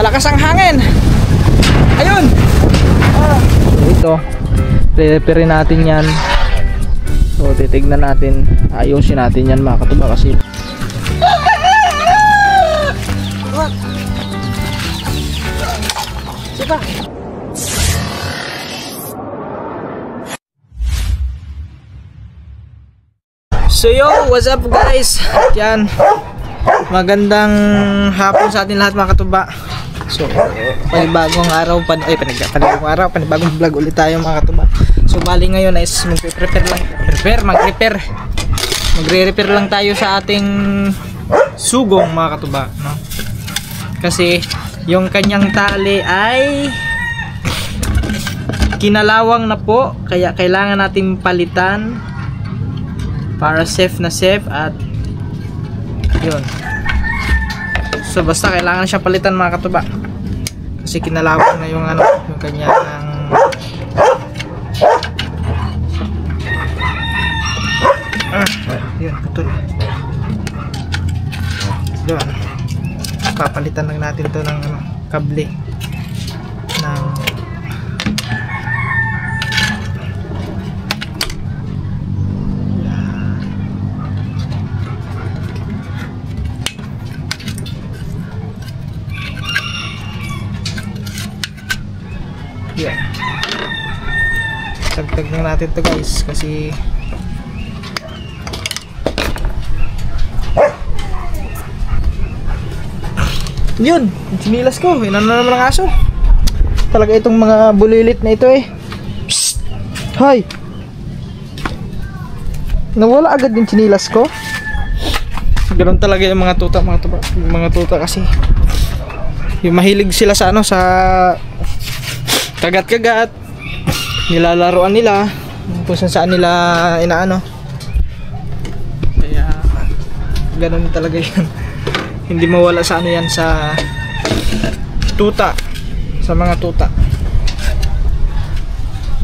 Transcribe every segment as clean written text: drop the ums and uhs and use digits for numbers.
malakas ang hangin. Ayun. So ito, re-repair natin yan. So titignan natin, ayusin natin yan mga katuba kasi sipa. So yo, what's up guys? Yan, magandang hapon sa atin lahat mga katuba. So panibagong araw, panibagong araw, panibagong vlog ulit tayo mga katuba. So bali ngayon is magre-repair lang tayo sa ating sugong mga katuba, no? Kasi yung kanyang tali ay kinalawang na po, kaya kailangan natin palitan para safe na safe. At yun, so basta kailangan siya palitan mga katuba kasi kinalawang na yung ano, yung kanyang yun, putol. Yun, papalitan lang natin to ng ano, kable ng yan. Tagtag lang natin to guys kasi yun, sinilas ko, inano naman ang aso. Talaga itong mga bulilit na ito eh. Psst! Hay! Nawala agad yung sinilas ko. Ganoon talaga yung mga tuta, yung mga tuta kasi yung mahilig sila sa ano, sa kagat-kagat, nilalaruan nila kung saan nila inaano. Kaya ganoon talaga yun. Hindi mawala sa ano yan, sa tuta, sa mga tuta.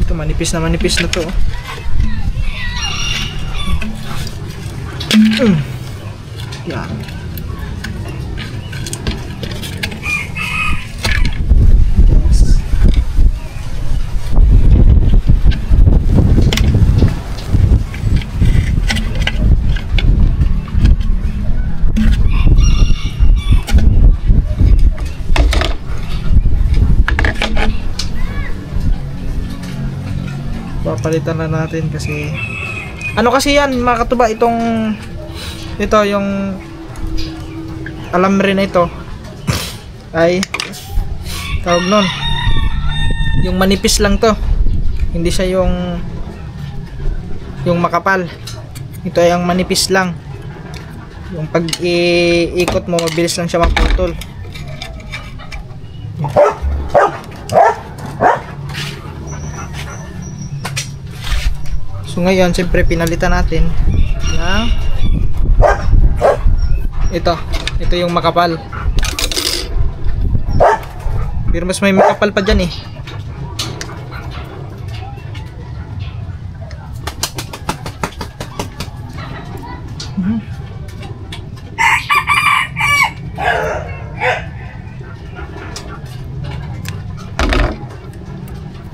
Ito manipis na to. Yan. Papalitan na natin kasi ano kasi yan mga katuba, ito yung alambre na ito ay tawag nun, yung manipis lang to, hindi siya yung makapal. Ito ay ang manipis lang, yung pag iikot mo mabilis lang siya maputol. So ngayon, siyempre pinalitan natin ng ito yung makapal. Pero mas may makapal pa dyan eh.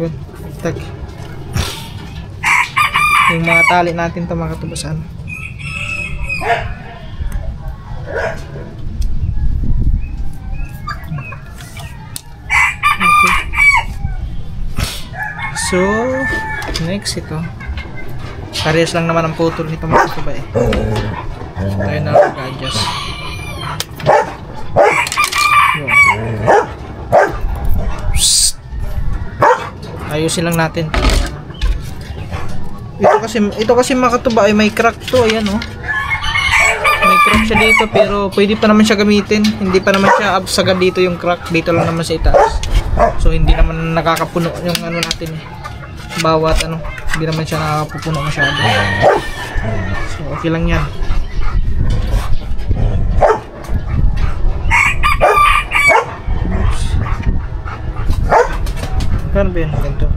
Yun, tag yung mga tali natin ito mga katubasan. Okay. So next, ito parehas lang naman ang putol nito mga katuba eh. Tayo na mag-adjust. Ayusin lang natin. Ito kasi mga katuba ay may crack to, ayan oh. May crack siya dito pero pwede pa naman siya gamitin. Hindi pa naman siya absagan dito yung crack. Dito lang naman sa itaas. So hindi naman nakakapuno yung ano natin eh. Bawat ano, hindi naman siya nakakapuno masyado. So okay lang yan. Kan ba yan? Ganito.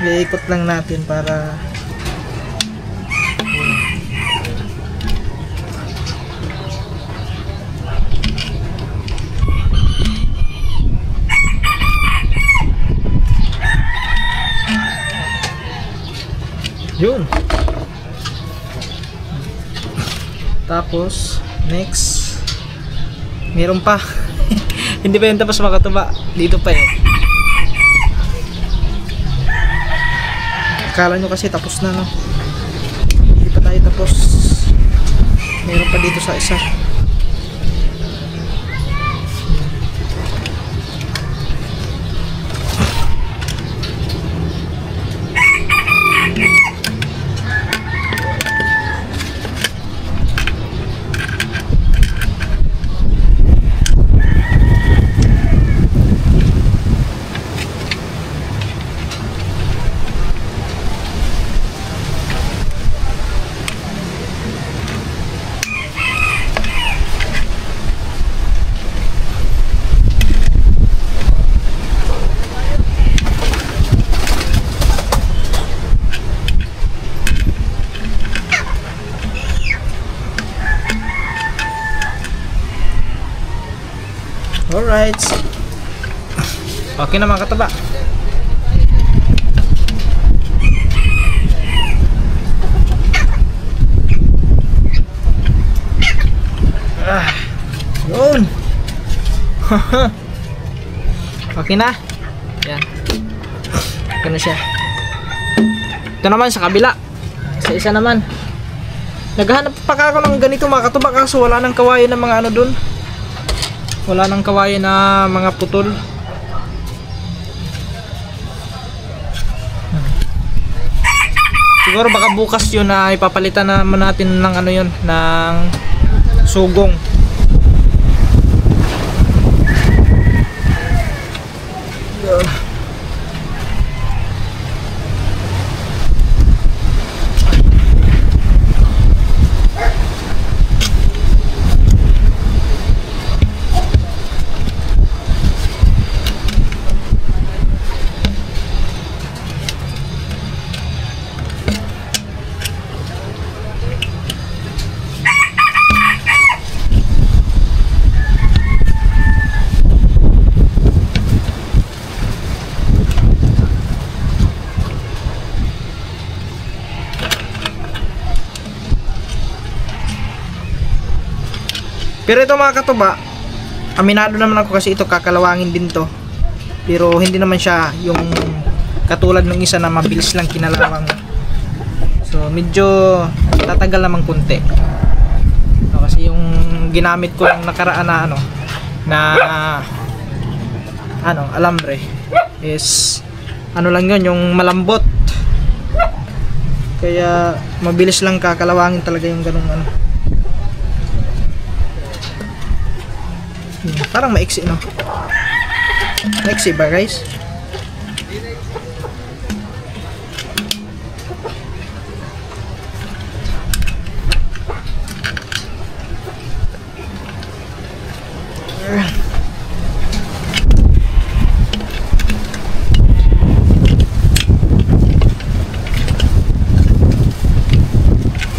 iikot lang natin para yun. Tapos next meron pa. Hindi pa yun tapos mga katuba, dito pa eh. Akala nyo kasi tapos na, no? Hindi pa tayo tapos. Meron pa dito sa isa. Alright. Okay na mga kataba. Yun. Okay na. Yan. Okay na siya. Ito naman sa kabila. Isa-isa naman. Naghahanap pa ako ng ganito mga kataba kaso wala nang kawayan ng mga ano dun. Wala nang kawayan na mga putol. Siguro baka bukas yun na ipapalitan naman natin ng ano yun, ng sugong. Pero ito mga katuba, aminado naman ako kasi ito kakalawangin din to. Pero hindi naman siya yung katulad ng isa na mabilis lang kinalawang. So medyo tatagal naman kunti. So, kasi yung ginamit ko ng nakaraan na alambre is ano lang yun, yung malambot. Kaya mabilis lang kakalawangin talaga yung ganung ano. Parang maiksi, no? Maiksi ba guys?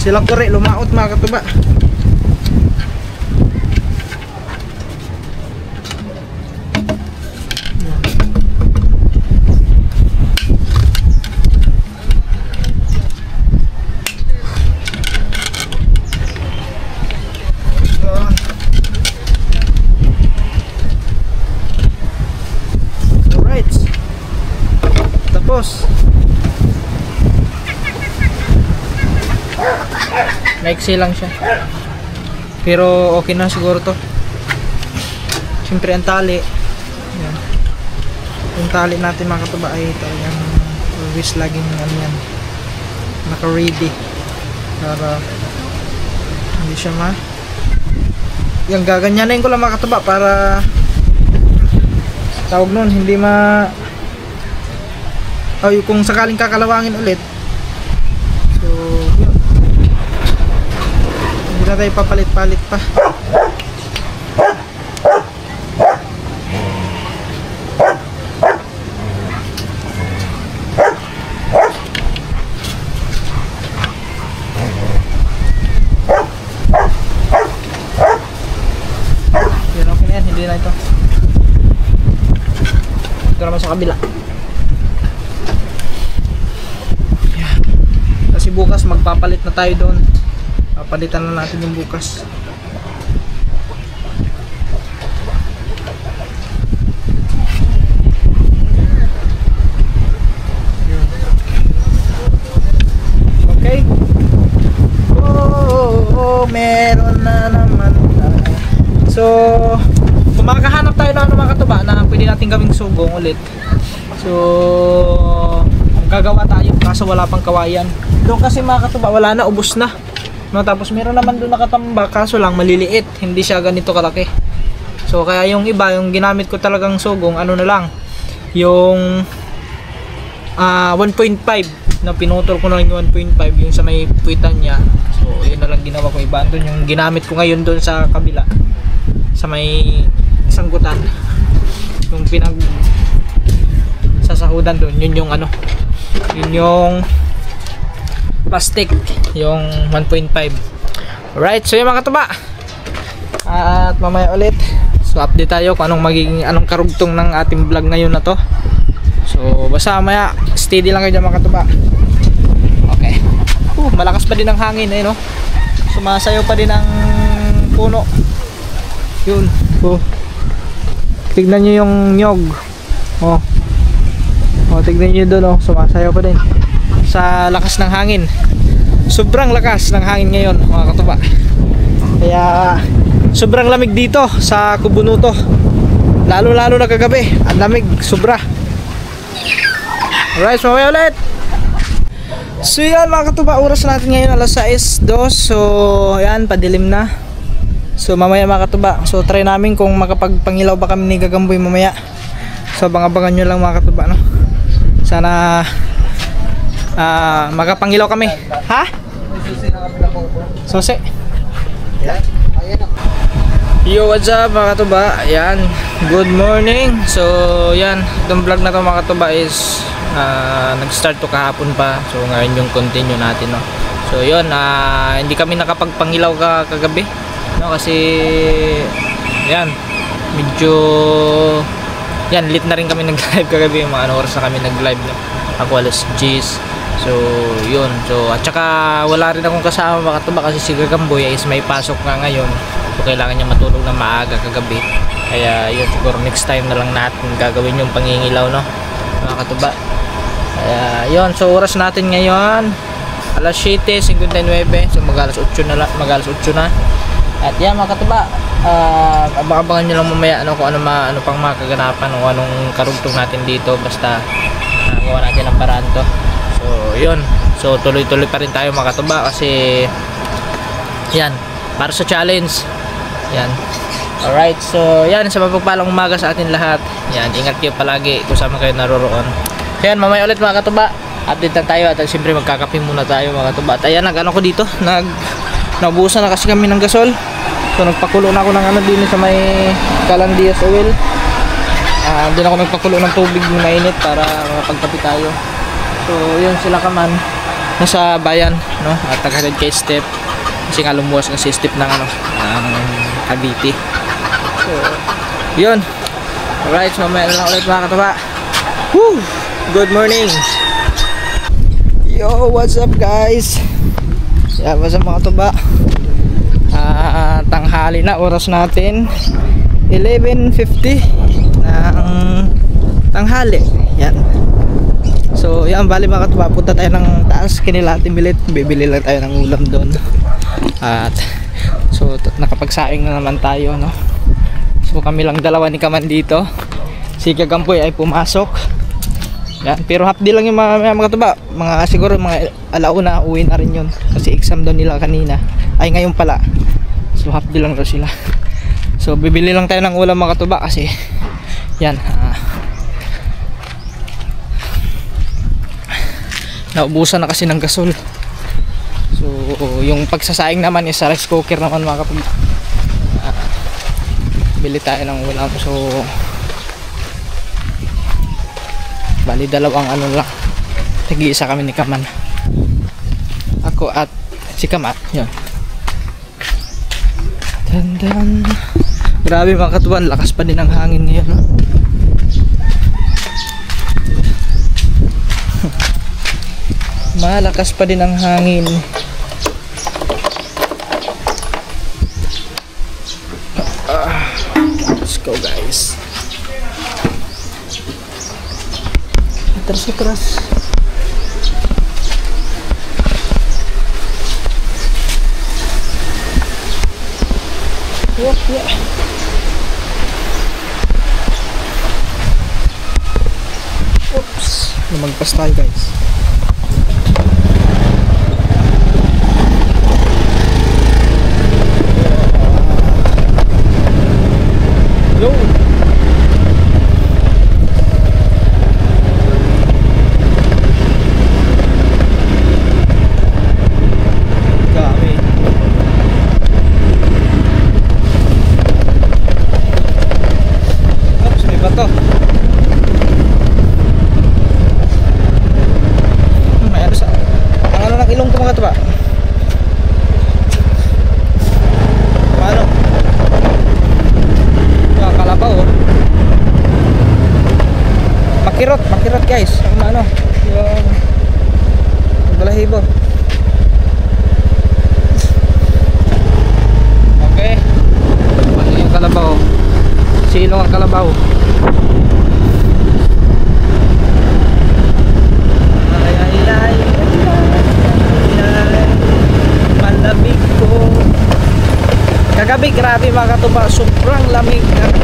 Sila kore lumaot mga katuba. Tapos maiksi lang siya pero okay na siguro to. Siyempre ang tali yan. Yung tali natin mga katuba ay talagang always laging yan naka ready para hindi siya yung gaganyanin ko lang mga katuba para tawag nun hindi kung sakaling kakalawangin ulit. So yun. Hindi na tayo papalit-palit pa. sa kabila. Yan. Kasi bukas magpapalit na tayo doon. Papalitan na natin yung bukas. Okay. Oh, meron na naman tayo. So, kung makakahanap tayo ng mga katuba na pwede natin gawing sugong ulit. So, gagawa tayo kaso wala pang kawayan. Doon kasi mga katuba wala na, ubos na. No, tapos meron naman doon nakatambak kaso lang maliliit, hindi siya ganito kalaki. So, kaya yung iba, yung ginamit ko talagang sugong, ano na lang, yung 1.5 na pinutol ko na yung 1.5 yung sa may puwitan niya. So yun na lang ginawa ko iba. Doon yung ginamit ko ngayon doon sa kabila sa may sanggutan yung pinag sasahudan doon, yun yung ano, yun yung plastic, yung 1.5. Alright, so yung mga katuba, at mamaya ulit so update tayo kung anong karugtong ng ating vlog ngayon na to. So basta mamaya steady lang kayo dyan mga katuba. Okay. Malakas pa din ang hangin eh, no? Sumasayaw pa din ang puno. Yun. Tignan nyo yung nyog. Tignan nyo doon, sumasayaw pa din sa lakas ng hangin. Sobrang lakas ng hangin ngayon mga katuba. Kaya sobrang lamig dito sa Kubunuto. Lalo na kagabi. Ang lamig, sobra. Alright, mamaya ulit. So yan mga katuba, oras natin ngayon alas 6:02. So yan, padilim na. So mamaya mga katuba, so try namin kung makapagpangilaw ba kami ni Gagamboy mamaya. So abangan nyo lang mga katuba, no? Sana makapangilaw kami. Ha? Susi. Yo, what's up mga katuba? Yan, good morning. So yan, itong vlog na to mga katuba is nag-start to kahapon pa. So ngayon yung continue natin, no. So yun, hindi kami nakapagpangilaw kagabi, no, kasi yan, medyo yan, late na rin kami nag-live kagabi. Mga oras na kami nag-live, no? Ako alas 10. So yun, so at saka wala rin akong kasama mga katuba kasi si Gagamboy is may pasok nga ngayon. So kailangan niya matulog na maaga kagabi. Kaya yun, siguro next time na lang natin gagawin yung pangingilaw, no, mga katuba. Kaya yun, so oras natin ngayon alas 7:59. So mag-alas 8 na lang, mag-alas 8 na. At yan mga katuba, abangan nyo lang mamaya ano, kung ano pang makaganapan o anong karugtong natin dito. Basta gawa natin ang paraan to. So yun, so tuloy-tuloy pa rin tayo mga katuba kasi yan, para sa challenge. Yan. Alright, so yan, sa mapagpalang umaga sa atin lahat. Yan, ingat kayo palagi kung saan kayo naroroon. Yan, mamaya ulit mga katuba, update na tayo. At siyempre magkakape muna tayo mga katuba. At ayan, nag-ano ko dito, naubusan na kasi kami ng gasol. So nagpakulo na ako ng ano din sa may Calandias oil. Doon ako nagpakulo ng tubig na mainit para makapagkape tayo. So yun, sila kaman nasa bayan, no, at tagad kay Step kasi nga lumuwas ng si Step ng ano, Cavite. So yun, alright, so mamaya na lang ulit mga katuba. Woo! Good morning. Yo, what's up guys? Yeah, what's up mga katuba? Tanghali na, oras natin 11:50 ng tanghali. Yan. So yan, bali mga katuba, punta tayo ng taas kanila Ate Milit. Bibili lang tayo ng ulam doon. At so nakapagsaing na naman tayo, no. So kami lang dalawa ni Kaman dito. Si Gagamboy ay pumasok. Yan, pero half day lang yung mga katuba. Mga siguro mga alauna uwi na rin yun kasi exam daw nila kanina. Ay ngayon pala. So half day lang daw sila. So bibili lang tayo ng ulam mga katuba kasi yan, naubusan na kasi ng gasol. So yung pagsasaing naman is rice cooker naman mga katuba. Bili tayo ng ulam. So bali dalawang ano lang, tag-iisa kami ni Kaman, ako at si Kaman. Yun. Dandan. Grabe mga katuban, lakas pa din ang hangin ngayon, no? Malakas pa din ang hangin. Let's go guys. Atras. Yeah. Oops. Lumagpas tayo guys. Yo. Dami. Oops, may bato. May ano sa... Ang ano ng ilong ko mga ba? Paano? Kalabaw oh. Makirot guys. Ang ano? Yung balahibo. Okay. Ano yung kalabaw? Silong ang kalabaw. Ay. Malamig ko. Kagabi grabe mga katuba, sobrang lamig ng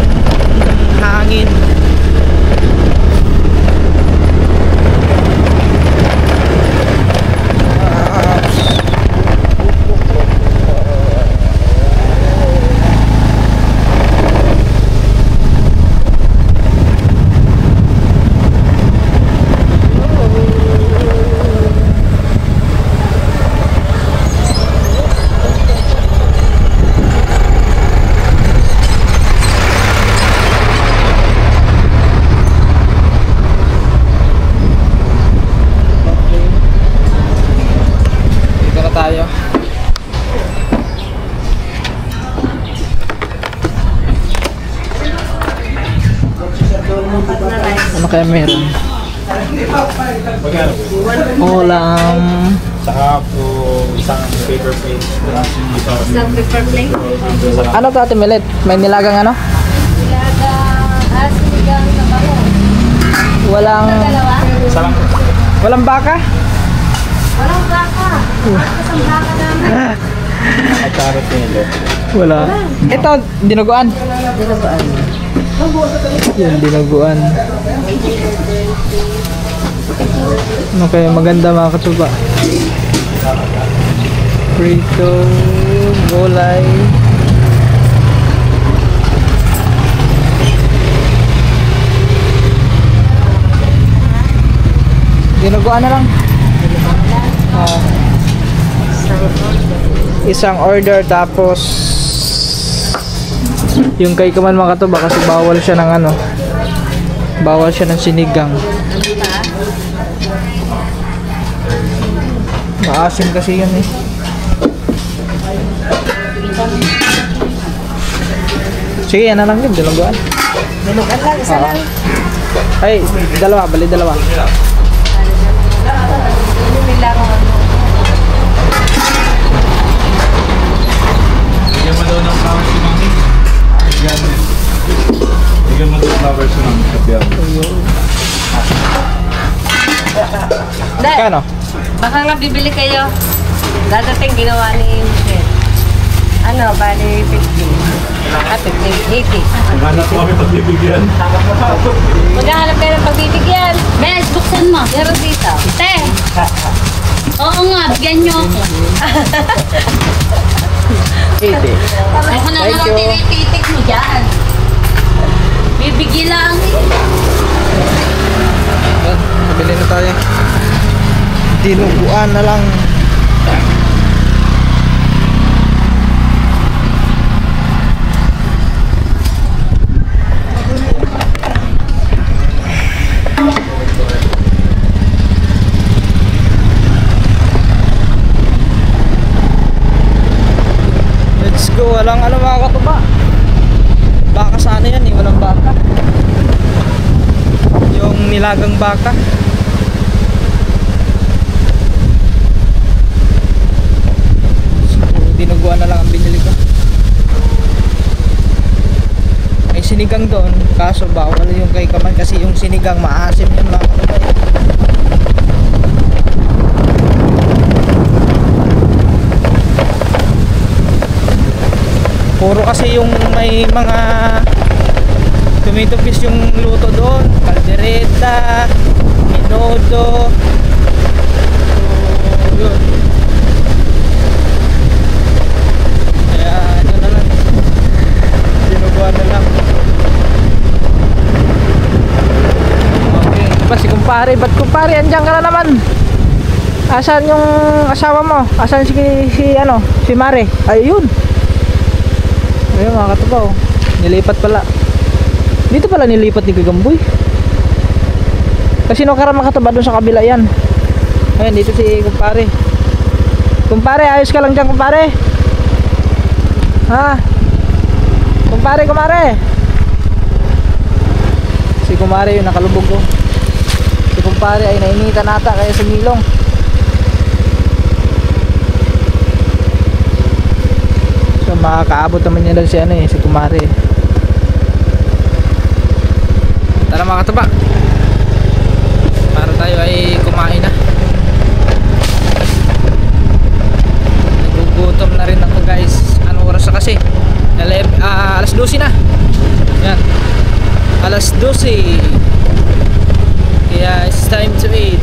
hangin. Ano kaya meron? Ulam. Saka po isang paper plate. Isang paper plate. Ano to Ate Melet? May nilagang ano? Nilagang sinigang sa bango. Walang... Dalawa? Isa lang. Walang baka? Walang baka. Isang baka namin. At carrot nilo. Wala. Ito, dinuguan. Dinuguan. Yan, dinuguan. Ano kaya maganda mga katuba? Prito, gulay. Dinuguan na lang. Isang order tapos yung kay Kaman mga katuba kasi bawal siya ng ano, bawal siya ng sinigang. Maasim kasi yan eh. Sige, yan na lang yun, dinuguan. Dinuguan lang, isa lang. Ay, dalawa, bali dalawa. Nilagang Bigyan mo daw ng flowers si Mami. Bigyan mo ng flowers si Mami. Kano? Baka nga bibili kayo. Dadating ginawa ni Michelle. Ano, bali 50. 80. Maghanap po kami pagbibigyan. Maghahanap kayo ng pagbibigyan. Bes, buksan mo. Meron dito. Te! Oo nga, bigyan nyo ako. 80. Ako na Thank lang you. tinititik mo dyan. Bibigyan lang. Nabili na tayo. Dinuguan na lang. Let's go. Walang ano mga katuba. Baka sana yan eh. Walang baka. Yung nilagang baka. sinigang doon, kaso bawal yung kay Kaman kasi yung sinigang maasim yun mga katuba. Puro kasi yung may mga tomato fish yung luto doon, caldereta, minodo. So yun, kaya yun na lang, sinubuan na lang. Okay, diba si kumpare, ba't kumpare andyan ka na naman? Asan yung asawa mo? Asan si Mare? Ayun. Ayun mga katubaw, nilipat pala. Dito pala nilipat ni Gagamboy. Kasi no karama kataba doon sa kabila yan. Ayun, dito si kumpare. Kumpare, ayos ka lang dyan kumpare. Ha? Kumare. Si kumare yun nakalubog ko. Si kumpare ay nainitan nata kaya sumilong. So makakaabot naman niya lang si kumare. Tara mga kataba, para tayo ay kumain na. Nagugutom na rin ako guys. Anong oras na kasi? Alas 12 na. Yan, alas 12. Kaya it's time to eat.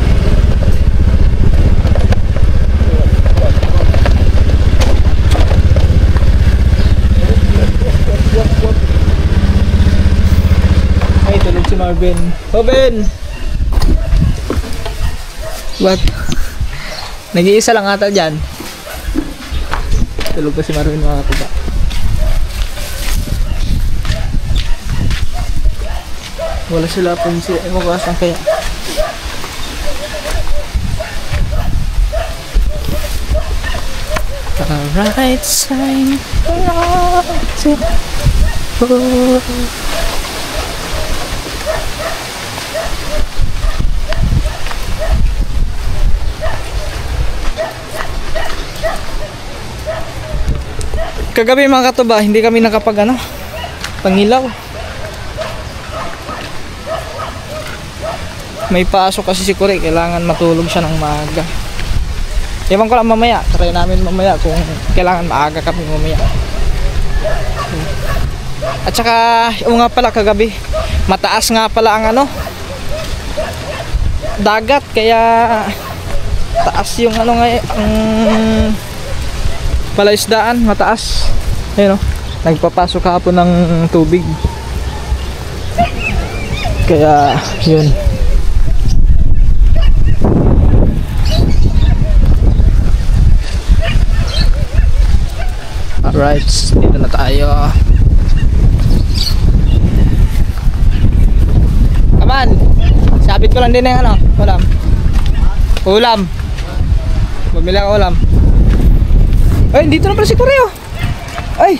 Ay, tulog si Marvin. Marvin! What? Nag-iisa lang ata dyan. Tulog pa si Marvin mga katuba. Wala sila punsi. Ewan ko asan kaya. Alright, sign. Kagabi mga katuba, hindi kami nakapag pangilaw. May pasok kasi si Kure, kailangan matulog siya ng maaga. Ewan ko lang mamaya, try namin mamaya kung kailangan maaga kami mamaya. At saka, nga pala kagabi, mataas nga pala ang dagat, kaya taas yung ang palaisdaan, mataas. Ayun nagpapasok kahapon ng tubig. Kaya, yun. Alright, dito na tayo. Come on. Sabit ko lang din yung ulam. Bumili ako ulam. Ay, dito na pala si Koreo. Ay,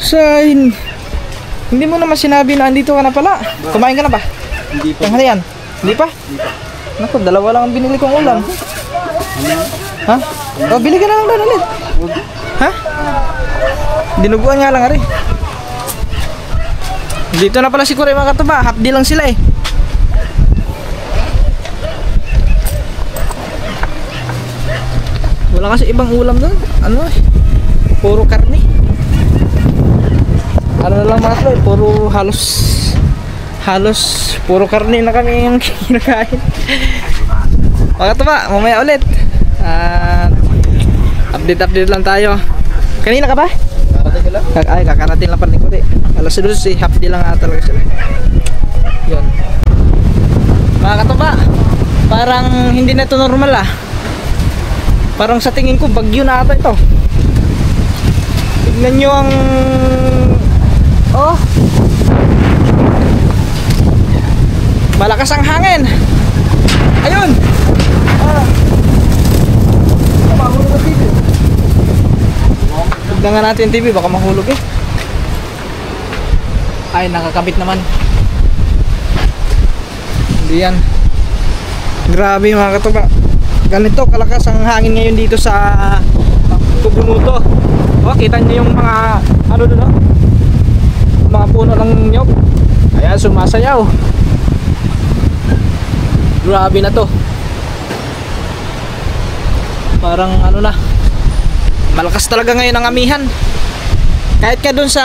sign. Hindi mo naman sinabi na andito ka na pala. Kumain ka na ba? Hindi pa. Ano yan? Hindi pa? Naku, dalawa lang ang binili kong ulam. Ha? O, bili ka na lang doon ulit. Ha? Dinuguan nga lang ari. Dito na pala si Koreo mga katuba. Half day lang sila eh. Wala kasi ibang ulam doon. Puro karne. Ano na lang mga tol, puro halos puro karne na kami yung kinakain. Mga katuba, mamaya ulit. Update lang tayo. Kanina ka ba? Kakarating ko lang. Kakarating lang pala ni Kuya. Alas 12, half day lang nga talaga sila. Yun. Mga katuba, parang hindi na ito normal Parang sa tingin ko bagyo na ata ito. Tignan nyo ang malakas ang hangin. Ayun. Mahulog na TV. Tignan nga natin TV, baka mahulog eh. Ay, nakakabit naman. Hindi yan. Grabe mga katuba. Ganito kalakas ang hangin ngayon dito sa Pubunuto. Kita niyo yung mga doon mga puno ng nyog. Ayan, sumasayaw. Grabe na to. Parang ano na, malakas talaga ngayon ang amihan. Kahit ka dun sa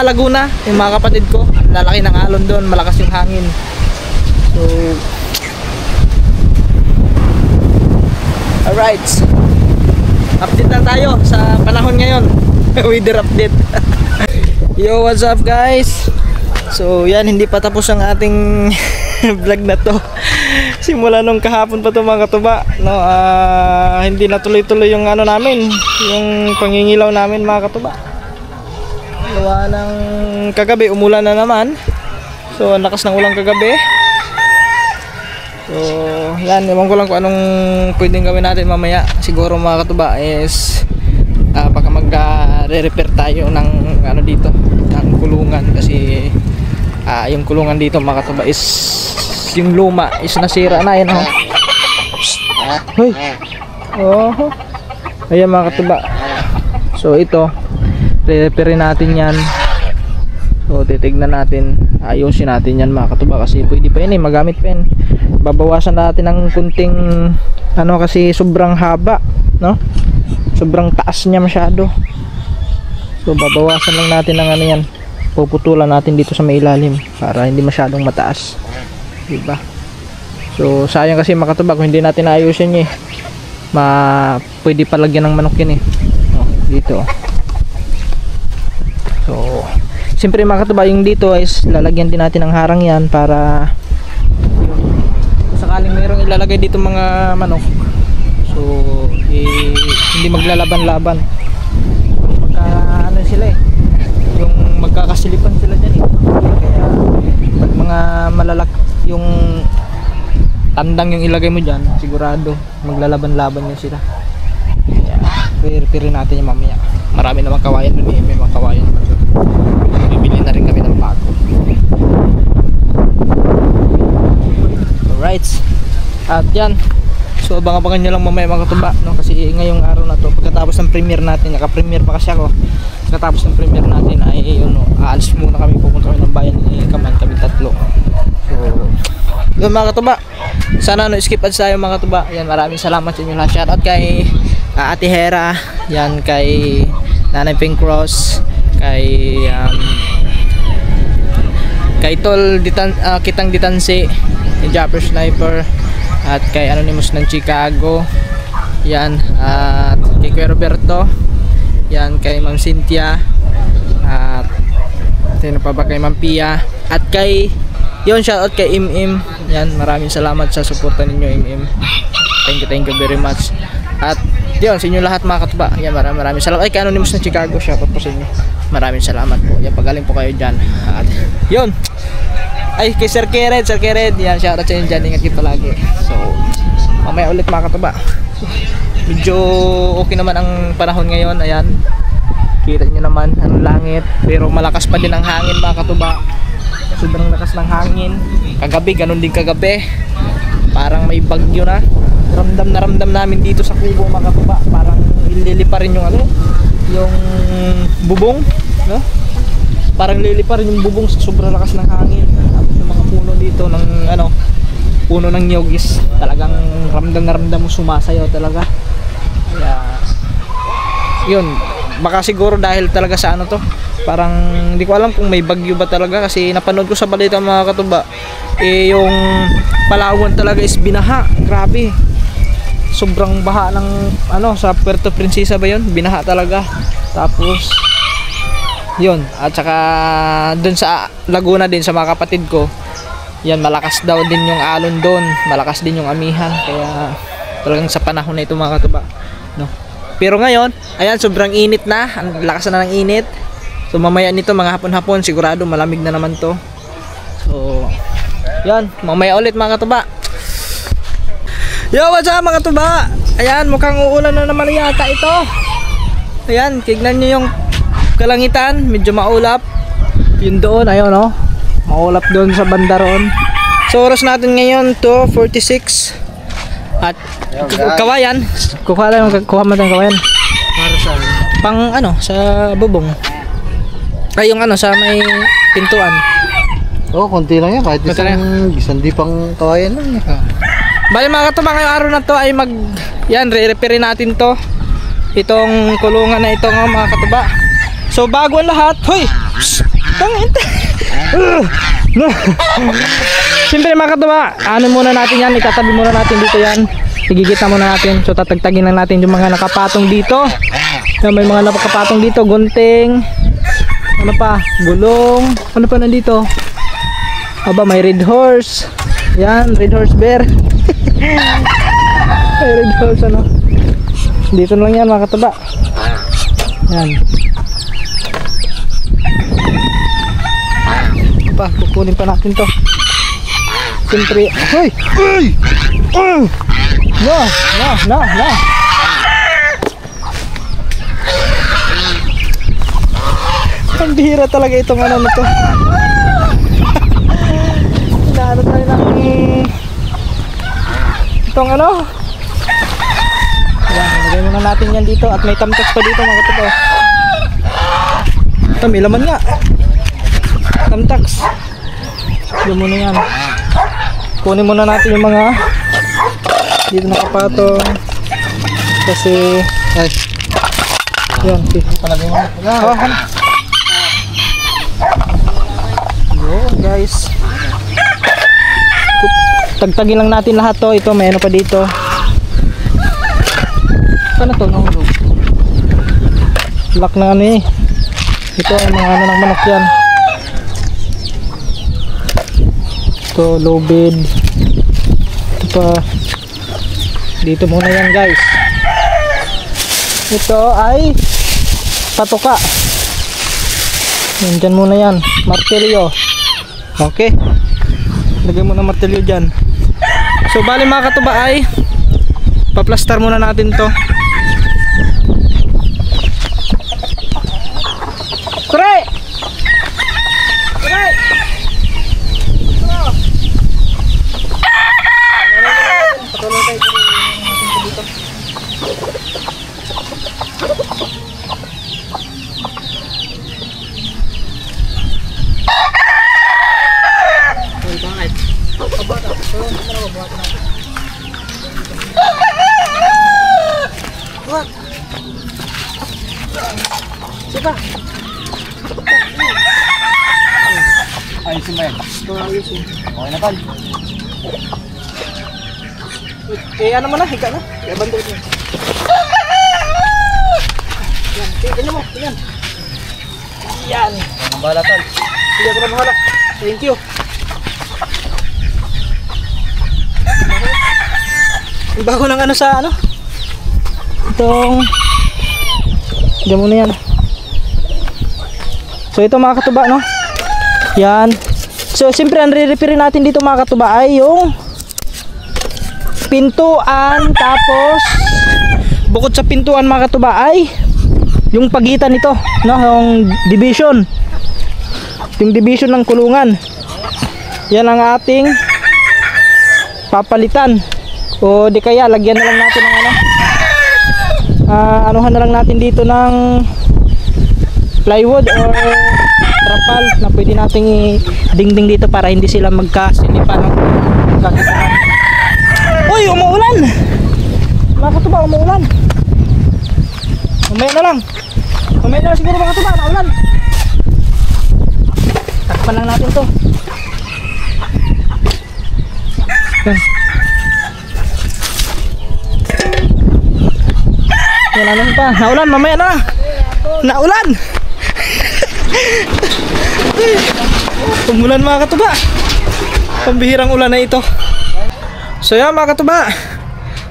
Laguna, yung mga kapatid ko, ang lalaki ng alon doon, malakas yung hangin. So alright, update na tayo sa panahon ngayon. Weather update. Yo, what's up guys? So yan, hindi pa tapos ang ating vlog na to. Simula nung kahapon pa to mga katuba, no, hindi na tuloy-tuloy yung ano namin, yung pangingilaw namin mga katuba. Gawa ng kagabi, umulan na naman. So ang lakas ng ulan kagabi. So yan, ewan ko lang kung anong pwedeng gawin natin mamaya. Siguro mga katuba is baka mag-re-repair tayo ng ano dito, ng kulungan. Kasi yung kulungan dito mga katuba is yung luma is nasira na. Yan, oh. Hoy. Oh. Ayan mga katuba. So ito, re-repair natin yan. So titignan natin, ayusin natin yan mga katuba. Kasi pwede pa yun magamit pa yun. Babawasan natin ng kunting ano, kasi sobrang haba, no? Sobrang taas niya masyado. So babawasan lang natin ng ano yan, puputulan natin dito sa may ilalim para hindi masyadong mataas, diba? So sayang kasi mga katuba kung hindi natin ayusin niya, pwede palagyan ng manok yan dito. So siyempre mga katuba, yung dito is lalagyan din natin ng harang yan para sakaling mayroong ilalagay dito mga manok, so hindi maglalaban-laban. Magka ano sila yung magkakasilipan sila dyan kaya pag mga malalak yung tandang yung ilagay mo dyan, sigurado maglalaban-laban yun sila. Kaya repair natin yung mamaya. Marami naman kawayan dun, may mga kawayan. Bibili na rin kami ng bago. Alright, at yan, so abang-abangan nyo lang mamaya mga katuba, no? Kasi ngayong araw na to, pagkatapos ng premiere natin, naka-premiere pa kasi ako, pagkatapos ng premiere natin ay yun, no, aalis muna kami, pupunta kami ng bayan ni Kaman, kami tatlo. So yun mga katuba, sana no skip ads tayo mga katuba. Yan, maraming salamat sa inyo lahat. Shoutout kay Ate Hera, yan, kay Nanay Pink Cross, kay Tol Kitang Ditansi, kay Japper Sniper, at kay Anonymous ng Chicago, yan, at kay Kuya Roberto, yan, kay Ma'am Cynthia, at sino pa ba, kay Ma'am Pia, at kay yun, shoutout kay Im. Yan, maraming salamat sa suporta ninyo Im. Thank you very much. At yun, sa inyo lahat mga katuba, yan, maraming salamat. Ay, kay Anonymous ng Chicago, shoutout po sa inyo, maraming salamat po. Yan, pagaling po kayo dyan. At yun, ay, kay Sir Kered, yan, shoutout sa inyo dyan, ingat kayo palagi. So mamaya ulit mga katuba. Medyo okay naman ang panahon ngayon. Ayan, kita nyo naman ang langit, pero malakas pa din ang hangin mga katuba. Sobrang lakas ng hangin. Kagabi, ganun din kagabi, parang may bagyo na. Ramdam namin dito sa Kubo mga katuba. Parang ililipa rin yung ano, yung bubong, no? Parang lilipa rin yung bubong sa sobrang lakas ng hangin. At yung mga puno dito ng ano, puno ng nyogis, talagang ramdam mo, sumasayaw talaga. Kaya yun, baka siguro dahil talaga sa ano to, parang hindi ko alam kung may bagyo ba talaga, kasi napanood ko sa balita mga katuba, yung Palawan talaga is binaha. Grabe, sobrang baha ng ano, sa Puerto Princesa ba yun, binaha talaga. Tapos yun, at saka dun sa Laguna din sa mga kapatid ko, yan, malakas daw din yung alon doon, malakas din yung amihan. Kaya talagang sa panahon na ito mga katuba, no? Pero ngayon, ayan, sobrang init na, ang lakas na ng init. So mamaya nito mga hapon-hapon, sigurado malamig na naman to. So yan, mamaya ulit mga katuba. Yo, what's up mga katuba? Ayan, mukhang uulan na naman yata ito. Ayan, tignan nyo yung kalangitan, medyo maulap. Yun doon, ayun, no? Maulap doon sa banda roon. So oras natin ngayon 2:46. At kawayan, kuha mo tayong kawayan. Para sa pang ano, sa bubong. Ay, yung ano, sa may pintuan. Oo, konti lang yan. Kahit Konti lang. isang di pang kawayan lang. Bali mga katuba, ngayong araw na to ay re-repair natin to. Itong kulungan na ito nga mga katuba. So bago ang lahat, hoy! Tangin! Siyempre mga katuba, ano muna natin yan, itatabi muna natin dito yan. Igigita muna natin. So tatagtagin lang natin yung mga nakapatong dito. May mga nakapatong dito, gunting. Ano pa? Gulong. Ano pa nandito? Aba, may red horse. Yan, red horse bear. May red horse ano. Dito na lang yan mga katuba. Yan. Pa, kukunin pa natin to. Siyempre, hoy! Hoy! No. Ang bihira talaga itong ano nito. Inaano tayo ng itong ano. Yan, lagay muna natin yan dito. At may tamtax pa dito mga katuba. Ito, may laman nga. Tamtax. Diyan muna yan. Kunin muna natin yung mga dito nakapatong. Kasi ay yan, palagay mo. Guys, tagtagin lang natin lahat to. Ito may ano pa dito. Ano to? Nahulog. Lock na ano eh. Ito ay mga ano ng manok yan. Ito low bed. Ito pa. Dito muna yan guys. Ito ay patoka. Nandyan muna yan. Martilyo. Okay. Lagay mo na martilyo dyan. So bali mga katuba ay paplastar muna natin to. Kure! Kure! Patuloy tayo dito. Siapa? Ayusin ba yan? Ayusin. Okay na pal. Kaya ano mo na, higa na. Kaya bantuin mo. Yan, ganyan mo. Yan. Yan. Ang bahala pal. Sige ako na bahala. Thank you. Ang bago ng ano sa ano? Itong diyan muna yan. So ito mga katuba no. Yan. So siyempre ang re-repair natin dito mga katuba ay yung pintuan. Tapos bukod sa pintuan mga katuba ay yung pagitan nito no, yung division. Yung division ng kulungan. Yan ang ating papalitan. O di kaya lagyan na lang natin ng ano. Anuhan na lang natin dito ng plywood or trapal na pwede nating i-dingding dito para hindi sila magkasinipan ng kagitan. Uy, umuulan! Mga katuba, umuulan. Mamaya na lang. Mamaya na lang siguro mga katuba, naulan. Takpan lang natin to. Yan. Yan, ano pa? Naulan, mamaya na. Naulan! Umulan mga katuba. Pambihirang ulan na ito. So yan mga katuba.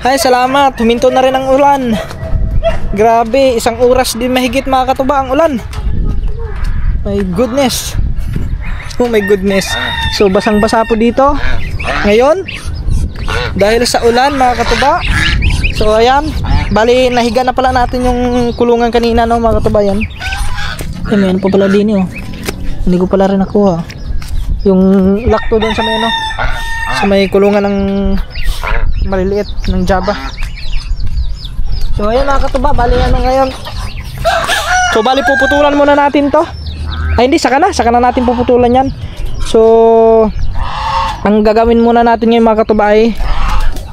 Hay, salamat. Huminto na rin ang ulan. Grabe, 1 oras din mahigit mga katuba ang ulan. My goodness. Oh my goodness. So basang-basa po dito ngayon dahil sa ulan mga katuba. So ayan, bali nahiga na pala natin yung kulungan kanina no mga katuba yan. Ay, may ano pa pala din oh. Hindi ko pala rin nakuha yung lakto doon sa may ano, sa may kulungan ng maliliit ng Java. So ayun mga katuba, bali ano ngayon. So bali puputulan muna natin to. Ay hindi, saka na natin puputulan yan. So ang gagawin muna natin ngayon mga katuba ay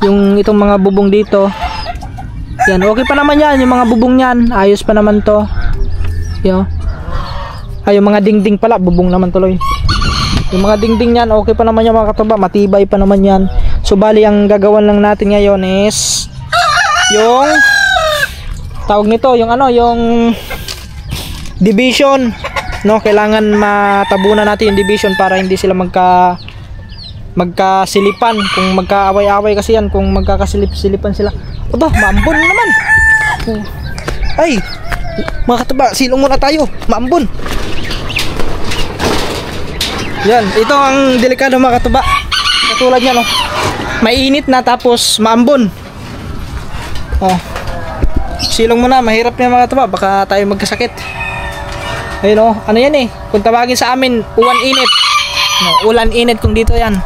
yung itong mga bubong dito. Yan, okay pa naman yan, yung mga bubong yan, ayos pa naman to. Yan. Ay, yung mga dingding pala, bubong naman tuloy. Yung mga dingding yan, okay pa naman yan mga katuba, matibay pa naman yan. So bali ang gagawan lang natin ngayon is yung tawag nito, yung ano, yung division, no? Kailangan matabunan natin yung division para hindi sila magkasilipan. Kung magkaaway-away kasi yan, kung magkakasilip-silipan sila. Aba, maambon naman. Ay, mga katuba, silong muna tayo. Maambon. Yan, ito ang delikado mga katuba. Katulad yan, oh. Mainit na tapos maambon. Oh. Silong muna, mahirap yan mga katuba. Baka tayo magkasakit. Ayun, oh. Ano yan eh? Kung tawagin sa amin, uwan init. No, ulan init kung dito yan.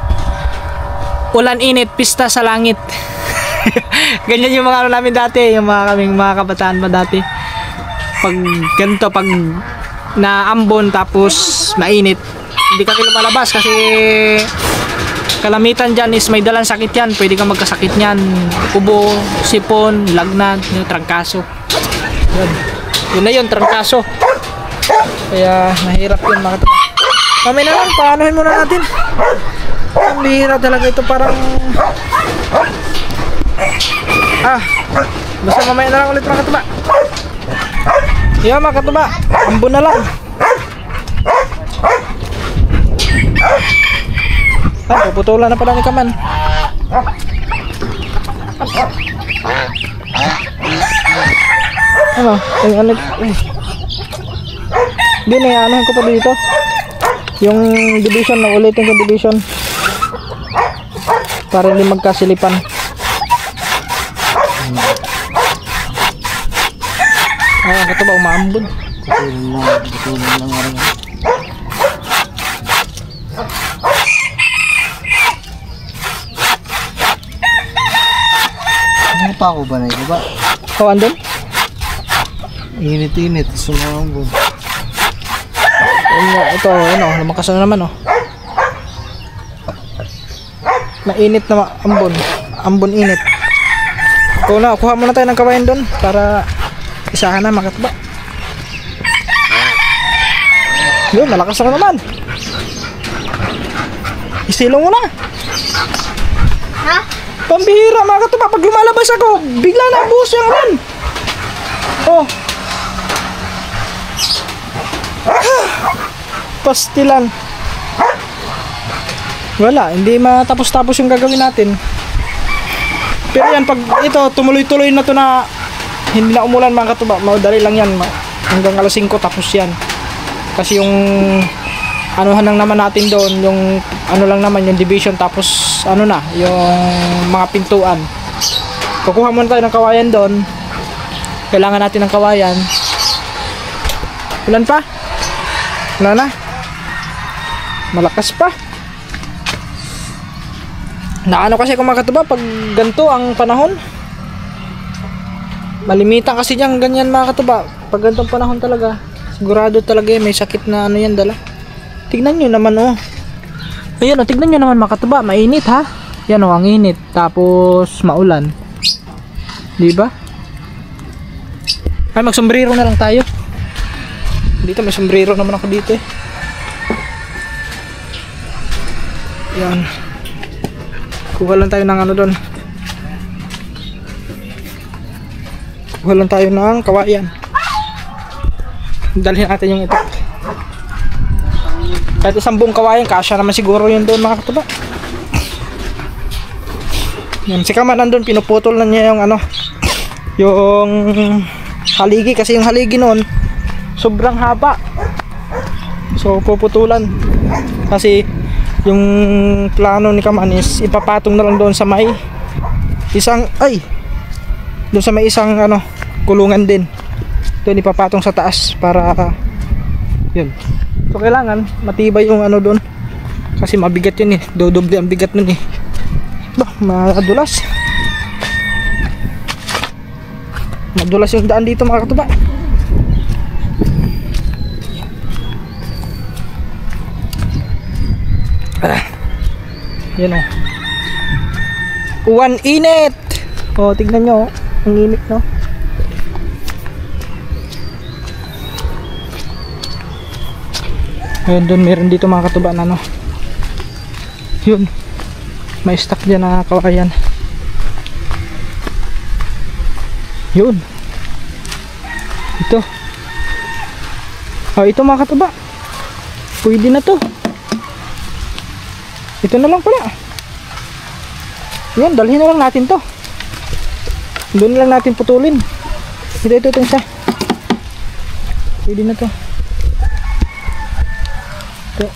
Ulan init, pista sa langit. Ganyan yung mga ano namin dati, yung kaming mga kabataan pa dati. Pag ganito, pag naambon tapos mainit, hindi kami lumalabas kasi kalamitan dyan is may dalang sakit yan. Pwede kang magkasakit niyan. Ubo, sipon, lagnat, yung trangkaso. Yun na yun, trangkaso. Kaya nahirap yun mga katuba. Mamaya na lang, paanohin muna natin. Ang bihira talaga ito, parang basta mamaya na lang ulit mga katuba. Yan mga katuba, ambon na lang. Puputulan na pala ni Kaman. Ano? Hindi na ano ko pa dito. Yung division, na ulitin ko division. Para hindi magkasilipan. Ay, ito ba umaambon? Putulan lang nga rin. Ano pa ako ba na ito ba? Oh, andun? Init-init, sumambon. Ito, ano, lumakas na naman, oh. Mainit na ambon. Ambon init. Kuha muna tayo ng kawain doon para isahan na mga katuba. Yun, malakas na naman. Isilong mo na. Ha? Pambihira mga katuba. Pag lumalabas ako, bigla na buhos yung ron. Oh. Pastilan. Wala, hindi matapos-tapos yung gagawin natin. Pero yan, pag ito tumuloy-tuloy na to na hindi na umulan mga katuba, madali lang yan. Hanggang alas 5 tapos yan. Kasi yung anuhan lang naman natin doon, yung ano lang naman yung division, tapos ano na, yung mga pintuan. Kukuha muna tayo ng kawayan doon. Kailangan natin ng kawayan. Ulan pa? Wala na? Malakas pa. Naano kasi kung mga katuba, pag ganito ang panahon, malimitan kasi dyan ganyan mga katuba. Pag ganitong panahon talaga, sigurado talaga may sakit na ano yan dala. Tignan nyo naman, oh. Ayun, oh, tignan nyo naman mga katuba, mainit ha. Yan, oh, ang init. Tapos maulan, diba? Ay, magsombrero na lang tayo. Dito may sombrero naman ako dito eh. Yan. Kuha lang tayo ng ano doon. Kuha lang tayo ng kawayan. Dalhin natin yung ito. Kahit isang buong kawayan, kasya naman siguro yun doon mga katuba. Yan, si Kaman nandun, pinuputol na niya yung ano, yung haligi. Kasi yung haligi noon sobrang haba. So puputulan. Kasi yung plano ni Kaman is ipapatong na lang doon sa may isang, doon sa may isang ano, kulungan din. Doon ipapatong sa taas para yun. So kailangan matibay yung ano doon. Kasi mabigat yun eh. Dodoble ang bigat nun eh. Madulas. Madulas yung daan dito mga katuba. Yan o. Uwan init. O, tignan nyo. Ang init, no? Ayun, doon meron dito mga katuba na, no? Yun. May stock dyan na kawayan. Yun. Ito. Oh, ito mga katuba. Pwede na to. Ito na lang pala. Yan, dalhin na lang natin to. Doon lang natin putulin. Ito isa. Pwede na to. Ito.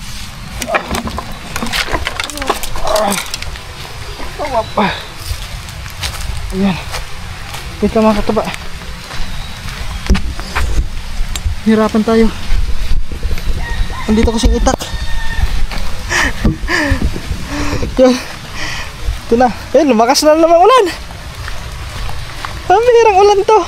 Ayan. Wait lang mga katuba. Hirapan tayo. Andito kasing itak. Yun. Ito na. Ayun, lumakas na naman ulan. Ang bihirang ulan to.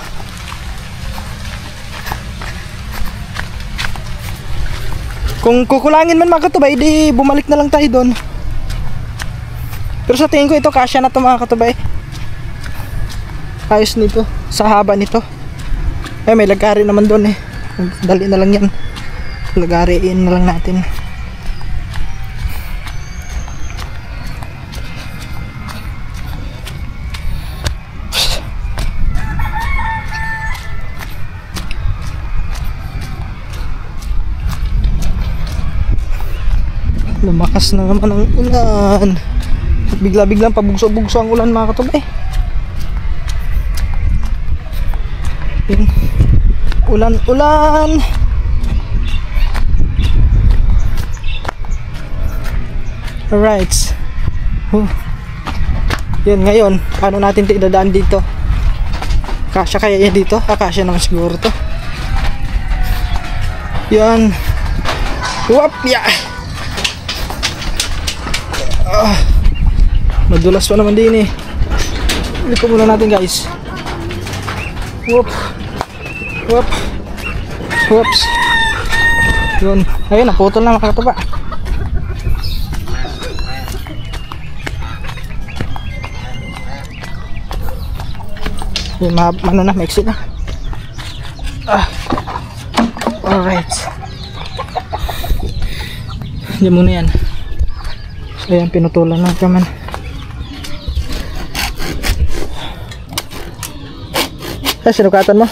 Kung kukulangin man mga katubay, di bumalik na lang tayo doon. Pero sa tingin ko ito kasya na to mga katubay. Ayos nito, sa haba nito. Eh, may lagari naman doon eh. Dali na lang yan. Lagariin na lang natin. Lumakas na naman ang ulan. Bigla-biglang pabugso-bugso ang ulan mga katubay. Yan. Ulan-ulan. Alright. Yan, ngayon paano natin ito idadaan dito? Kasya kaya yan dito? Kasya naman siguro to. Yan. Wap, ya. Madulas pa naman din eh. Liko muna natin guys. Whoop. Whoop. Whoops. Yun. Ayun, naputol na mga katuba. Yun, ano na, maiksi na. Alright. Diyan muna yan. Ayan, pinutulan na naman. Ay, sinukatan mo?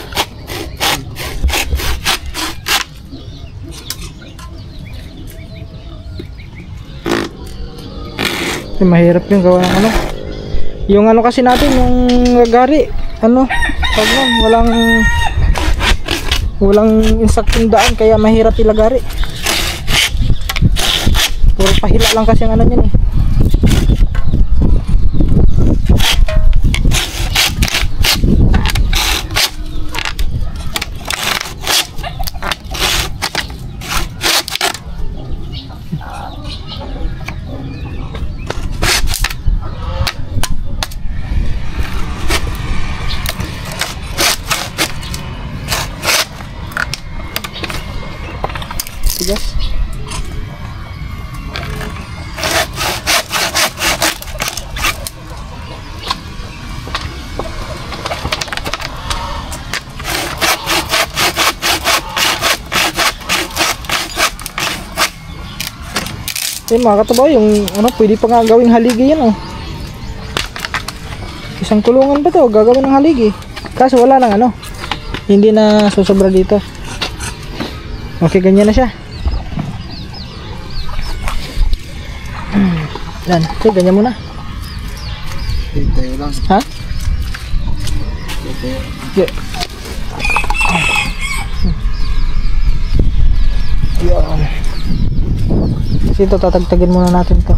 Ay, mahirap yung gawa ng ano. Yung ano kasi natin, yung gari. Ano? Pag walang insaktong daan, kaya mahirap ilagari. Puro pahila lang kasi ang ano niyan eh. Tigas. Yan mga katabaw, yung ano, pwede pa nga gawing haligi yan oh. Isang kulungan pa to, gagawin ng haligi. Kaso wala lang ano, hindi na susobra dito. Okay, ganyan na siya. Yan, okay, ganyan muna. Tayo lang. Ha? Tayo. Yeah. Yan. Kasi ito, tatagtagin muna natin to.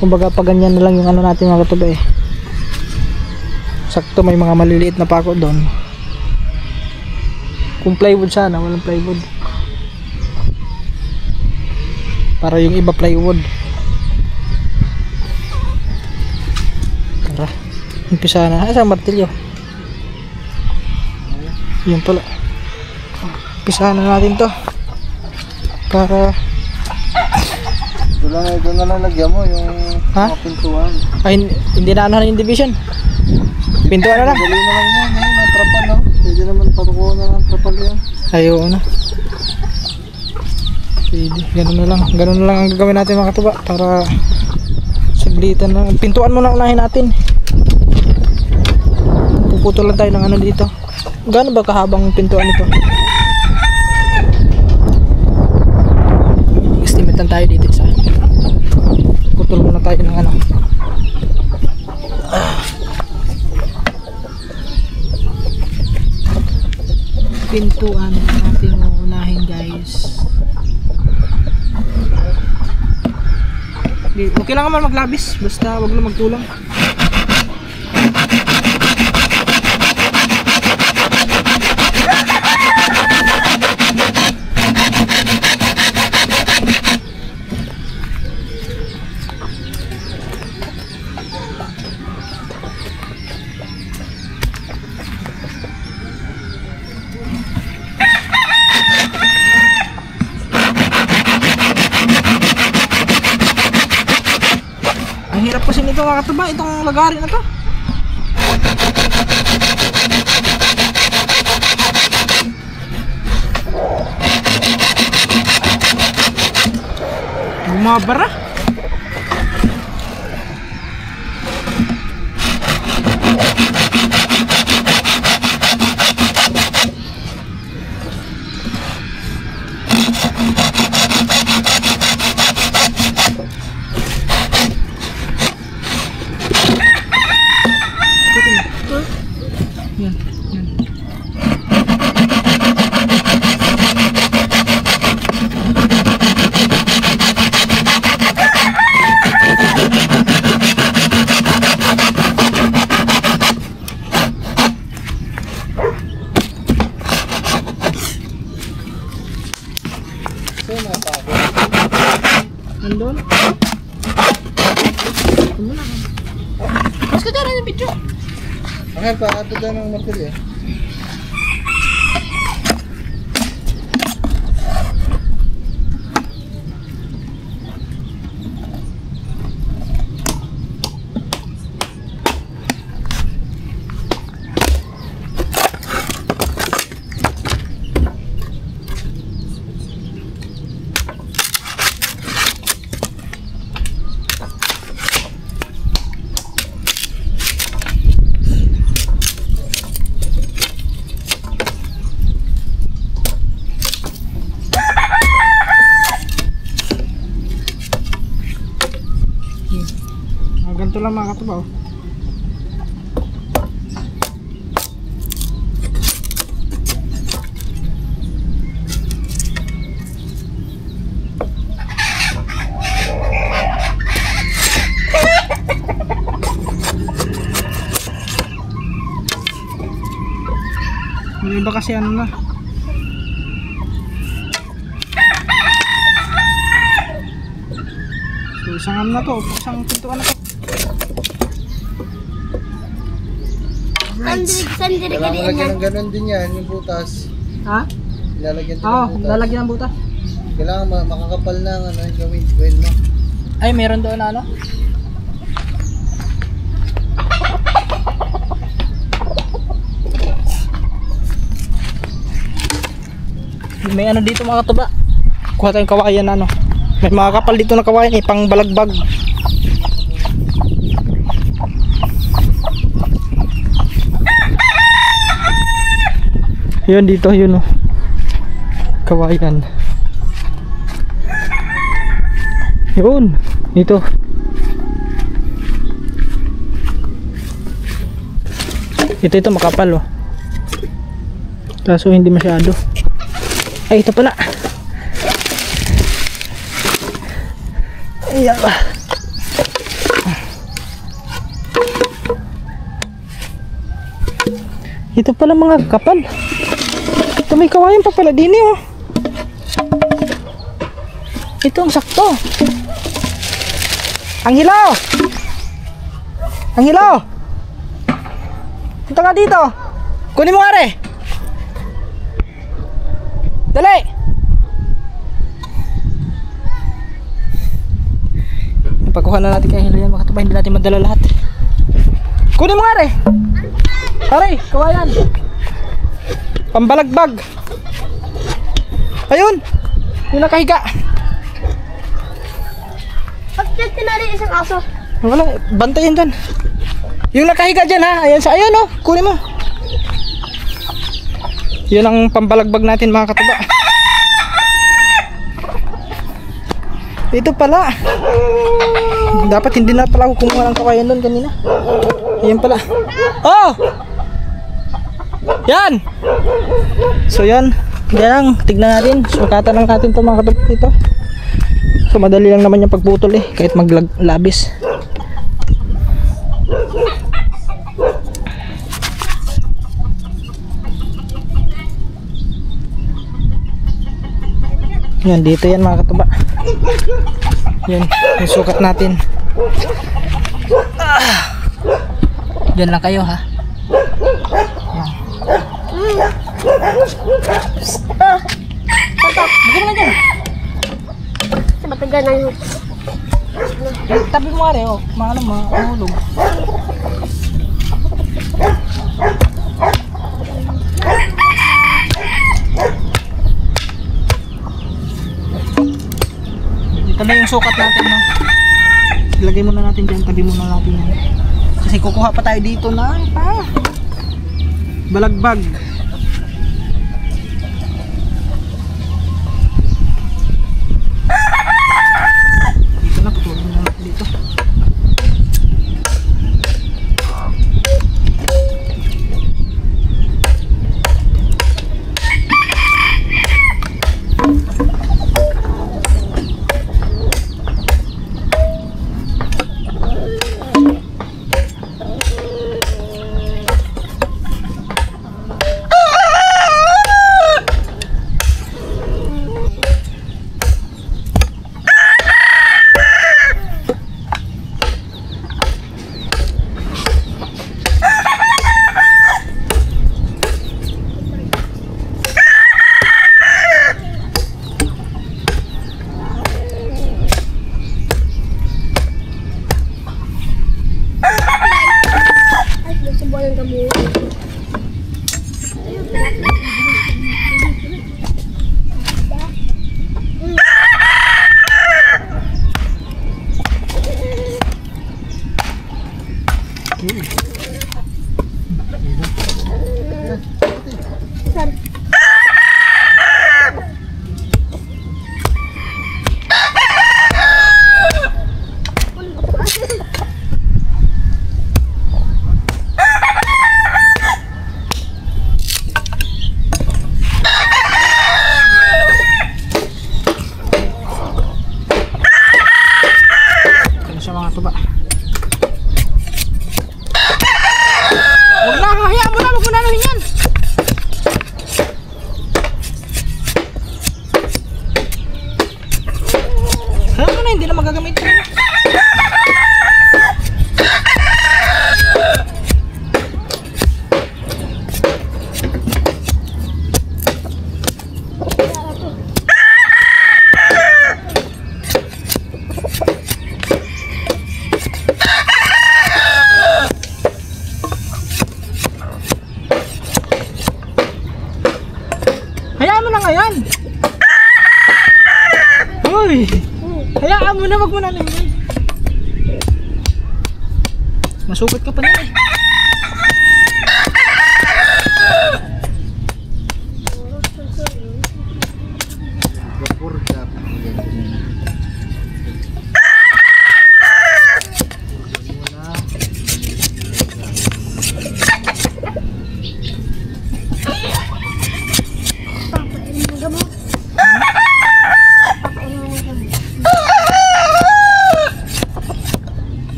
Kumbaga pa ganyan na lang yung ano natin mga katuba eh. Sakto, may mga maliliit na pako doon. Kung plywood sana, walang plywood. Para yung iba plywood. Tara, umpisa na. Ay, sa martilyo. Yun pala. Umpisa na natin to. Para ito na lang lagyan mo yung Ha? mga pintuan. Ay, hindi na ano yung division. Pintuan na lang. Dali na lang yan. Ayun, ang trapal no? Pwede naman patukuhan na lang trapal yan. Ayaw na. Pwede. Ganun na lang. Ganun na lang ang gagawin natin mga katuba. Para saglitan na. Pintuan muna unahin natin. Puputol lang tayo ng ano dito. Gaano ba kahabang pintuan ito? Estimate lang tayo dito isa. Putol muna tayo ng ano. Pintuan natin uunahin guys. Okay lang naman maglabis, basta wag lang magtulang. Ang hirap kasi nito mga katuba, itong lagari na to. Bumabara. Yan, yan. Nandun? Mas ka dyan ang video. Okay pa, ato dyan ang napili eh. Ganito lang mga katubaw. Yung iba kasi ano na. So isang ano na to, isang pintuan na to. Sandiri ka Kailangan din lagyan yan. ng ganun din yan, yung butas. Ha? Lalagyan din Oo, ng butas. lalagyan ng butas. Kailangan makakapal na ang ano, gawin mo. Ay, meron doon na ano? May ano dito mga katuba. Kuha tayong kawayan na ano. May mga kapal dito na kawayan eh, pang balagbag. Yun dito, yun oh. Kawayan. Yun, dito. Ito makapal oh. Kaso hindi masyado. Ay, ito pala. Ayan ba. Ito pala mga kapal. Ito may kawayan pa pala din oh. Ito ang sakto. Ang hilaw. Ang hilaw. Punta ka dito. Kunin mo nga re. Dali. kukuha na natin kay Hilo yan mga katuba, hindi natin madala lahat. Kunin mo nga re. Aray, kawayan. Pambalagbag. Ayun, yung nakahiga. Pagkat tinali isang aso. Wala, bantayan dyan. Yung nakahiga dyan ha, ayan sa, ayan oh, kunin mo. Yun ang pambalagbag natin mga katuba. Ito pala. Dapat hindi na pala ako kumuha ng kawayan doon kanina. Ayan pala. Oh! Yan! So yan. Yan, tignan natin. Sukatan lang natin ito mga katuba dito. So madali lang naman yung pagputol eh. Kahit maglabis. Yan, dito yan mga katuba. Yan, yung sukat natin. Diyan lang kayo ha. Bigyan na dyan. Matagal na yun. Tabi mo nga rin oh. Mahulog. Ito na yung sukat natin no. Ilagay muna natin dyan, tabi muna natin yan. Kasi kukuha pa tayo dito na balagbag. Dito na, putulin na natin dito. Hindi na magagamit. Hayaan mo na ngayon. Hoy! Hayaan mo na, wag mo na lang yan. Masukat ka pa na eh.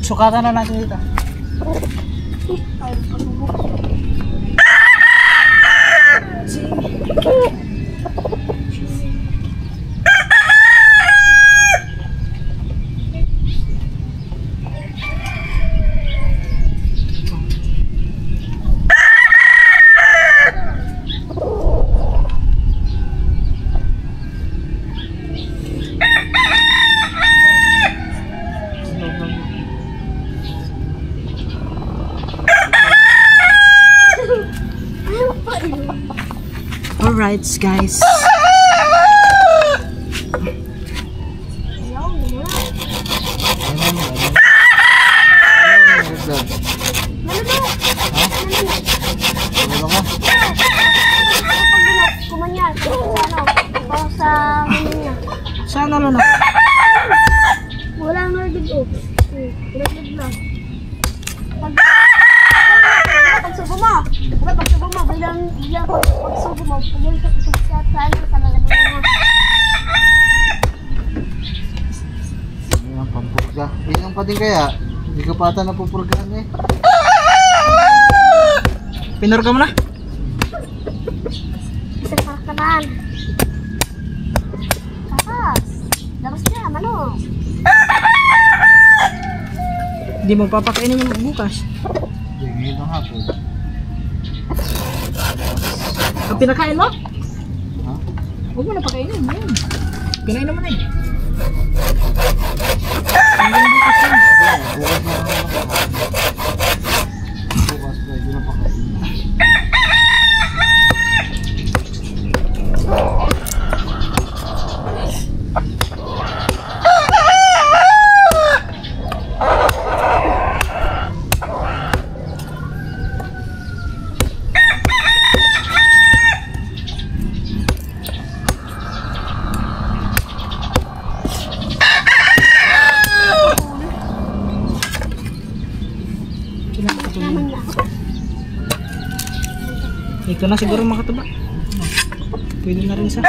Sukatan na natin dito. Alright guys. Sana na. Wala nga dito. Naglag na. Pagsubo mo. Pagsubo mo. Bilang pagsubo mo. Pagsubo sa saan ka talaga mo. Yan ang pampurga. Inom pa din kaya? Hindi ka pata napupurgaan eh. Pinurga mo na. Isa pa kanan. Tapos. Tapos na, manok. Hindi mo papakainin mo bukas. Hindi ngayon ang hapon. Ang pinakain mo? Ha? Huwag mo na pakainin. Ayan. Pinain naman eh. Bukas na ako. Bukas pwede na pakain. Ito na siguro makataba. Pwede na rin sa.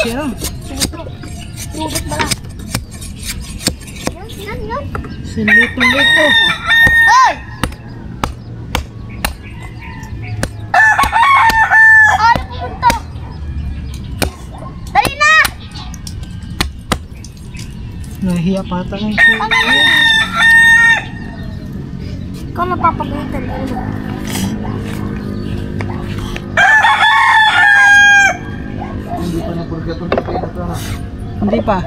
Siya. Lubot bala. Yan. Silito-lito. Hoy! Ano pumunta? Dali na! Nahiya pa ata ng siya. Ano yun? Ikaw napapagalitan. Hindi pa napurga itong kapay na ito ha. Hindi pa.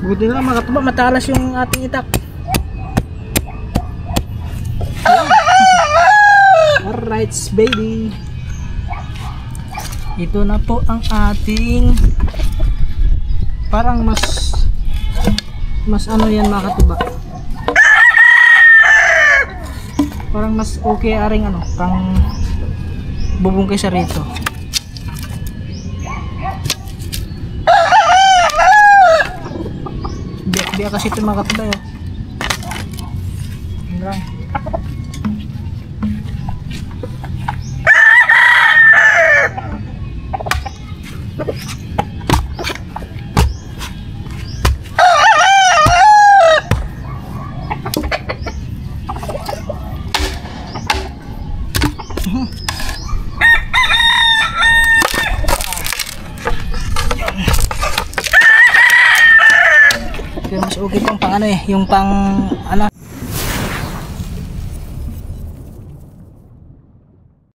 Buti na lang mga katuba, matalas yung ating itak. Alright baby. Ito na po ang ating parang mas ano yan mga katuba. Parang mas okay aring ano, pang bubungkay sa rito. Biyak kasi ito mga katuba yun. Hanggang kaya mas okay pang ano eh, yung pang ano